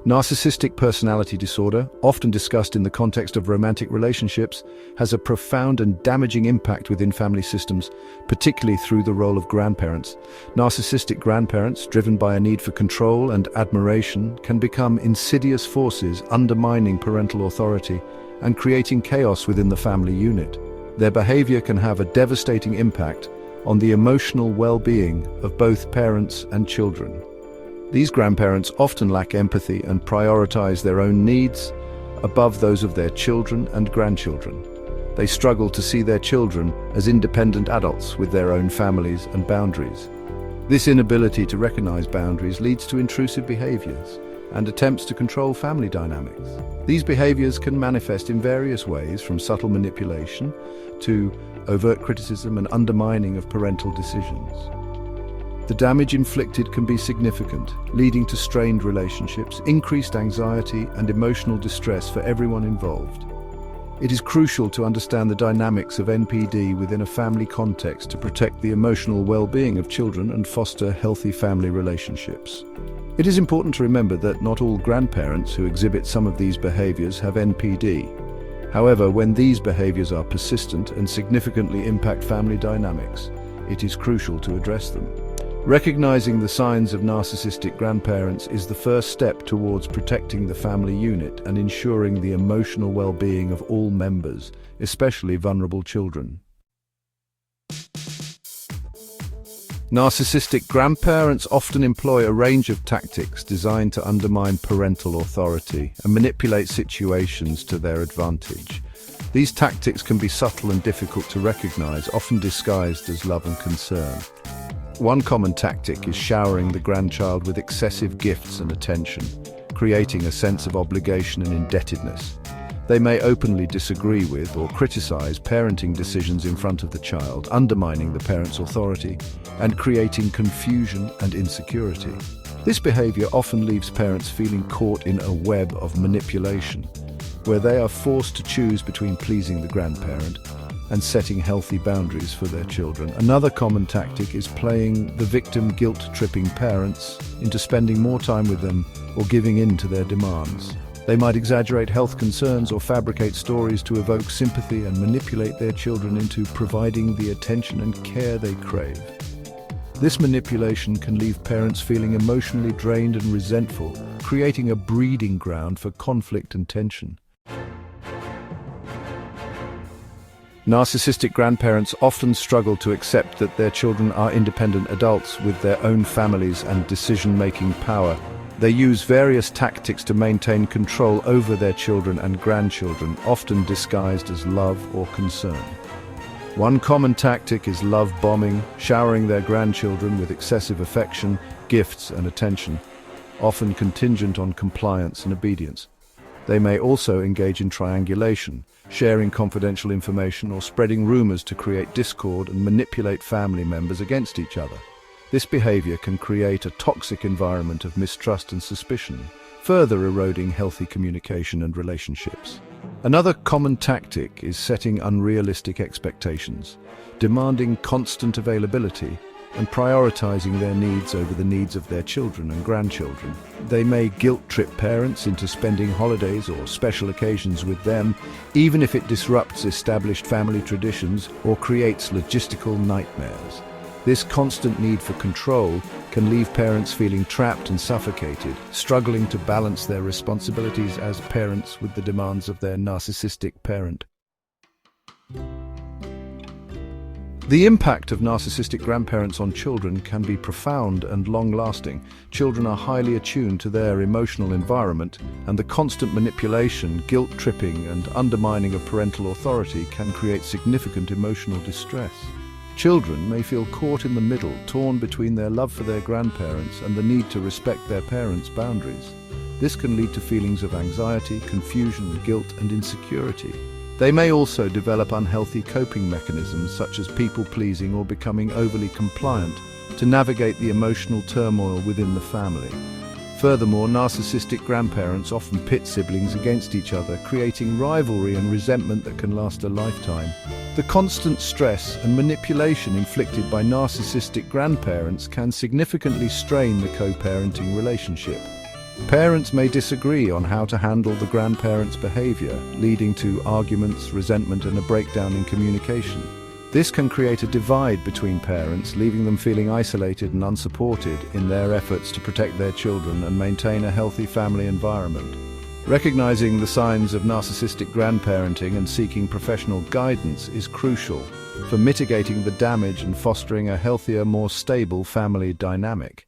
Narcissistic personality disorder, often discussed in the context of romantic relationships, has a profound and damaging impact within family systems, particularly through the role of grandparents. Narcissistic grandparents, driven by a need for control and admiration, can become insidious forces undermining parental authority and creating chaos within the family unit. Their behavior can have a devastating impact on the emotional well-being of both parents and children. These grandparents often lack empathy and prioritize their own needs above those of their children and grandchildren. They struggle to see their children as independent adults with their own families and boundaries. This inability to recognize boundaries leads to intrusive behaviors and attempts to control family dynamics. These behaviors can manifest in various ways, from subtle manipulation to overt criticism and undermining of parental decisions. The damage inflicted can be significant, leading to strained relationships, increased anxiety, and emotional distress for everyone involved. It is crucial to understand the dynamics of NPD within a family context to protect the emotional well-being of children and foster healthy family relationships. It is important to remember that not all grandparents who exhibit some of these behaviors have NPD. However, when these behaviors are persistent and significantly impact family dynamics, it is crucial to address them. Recognizing the signs of narcissistic grandparents is the first step towards protecting the family unit and ensuring the emotional well-being of all members, especially vulnerable children. Narcissistic grandparents often employ a range of tactics designed to undermine parental authority and manipulate situations to their advantage. These tactics can be subtle and difficult to recognize, often disguised as love and concern. One common tactic is showering the grandchild with excessive gifts and attention, creating a sense of obligation and indebtedness. They may openly disagree with or criticize parenting decisions in front of the child, undermining the parent's authority and creating confusion and insecurity. This behavior often leaves parents feeling caught in a web of manipulation, where they are forced to choose between pleasing the grandparent and setting healthy boundaries for their children. Another common tactic is playing the victim, guilt-tripping parents into spending more time with them or giving in to their demands. They might exaggerate health concerns or fabricate stories to evoke sympathy and manipulate their children into providing the attention and care they crave. This manipulation can leave parents feeling emotionally drained and resentful, creating a breeding ground for conflict and tension. Narcissistic grandparents often struggle to accept that their children are independent adults with their own families and decision-making power. They use various tactics to maintain control over their children and grandchildren, often disguised as love or concern. One common tactic is love bombing, showering their grandchildren with excessive affection, gifts, and attention, often contingent on compliance and obedience. They may also engage in triangulation, sharing confidential information or spreading rumors to create discord and manipulate family members against each other. This behavior can create a toxic environment of mistrust and suspicion, further eroding healthy communication and relationships. Another common tactic is setting unrealistic expectations, demanding constant availability, and prioritizing their needs over the needs of their children and grandchildren. They may guilt-trip parents into spending holidays or special occasions with them, even if it disrupts established family traditions or creates logistical nightmares. This constant need for control can leave parents feeling trapped and suffocated, struggling to balance their responsibilities as parents with the demands of their narcissistic parent. The impact of narcissistic grandparents on children can be profound and long-lasting. Children are highly attuned to their emotional environment, and the constant manipulation, guilt-tripping, and undermining of parental authority can create significant emotional distress. Children may feel caught in the middle, torn between their love for their grandparents and the need to respect their parents' boundaries. This can lead to feelings of anxiety, confusion, guilt, and insecurity. They may also develop unhealthy coping mechanisms such as people-pleasing or becoming overly compliant to navigate the emotional turmoil within the family. Furthermore, narcissistic grandparents often pit siblings against each other, creating rivalry and resentment that can last a lifetime. The constant stress and manipulation inflicted by narcissistic grandparents can significantly strain the co-parenting relationship. Parents may disagree on how to handle the grandparents' behavior, leading to arguments, resentment, and a breakdown in communication. This can create a divide between parents, leaving them feeling isolated and unsupported in their efforts to protect their children and maintain a healthy family environment. Recognizing the signs of narcissistic grandparenting and seeking professional guidance is crucial for mitigating the damage and fostering a healthier, more stable family dynamic.